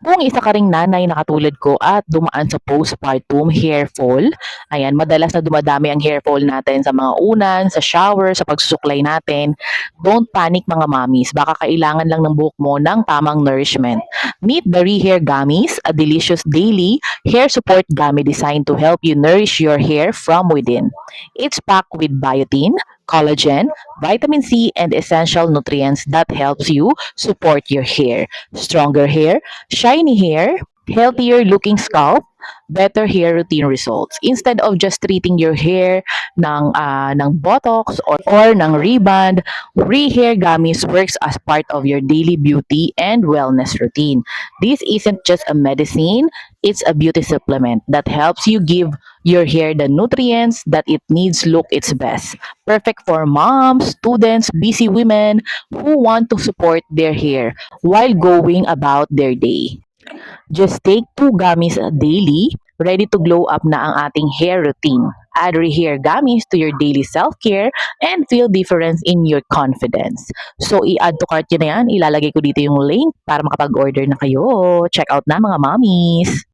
Kung isa ka ring nanay na katulad ko at dumaan sa postpartum hair fall, ayan, madalas na dumadami ang hair fall natin sa mga unan, sa shower, sa pagsusuklay natin. Don't panic mga mommies, baka kailangan lang ng buhok mo ng tamang nourishment. Meet the Rehair Gummies, a delicious daily hair support gummy designed to help you nourish your hair from within. It's packed with biotin, collagen, vitamin C, and essential nutrients that helps you support your hair. Stronger hair, shiny hair, healthier looking scalp, better hair routine results. Instead of just treating your hair ng botox or ng reband, Rehair Gummies works as part of your daily beauty and wellness routine. This isn't just a medicine, it's a beauty supplement that helps you give your hair the nutrients that it needs look its best. Perfect for moms, students, busy women who want to support their hair while going about their day. Just take 2 gummies daily, ready to glow up na ang ating hair routine. Add Rehair Gummies to your daily self-care and feel difference in your confidence. So, i-add to cart nyo na yan. Ilalagay ko dito yung link para makapag-order na kayo. Check out na mga mommies!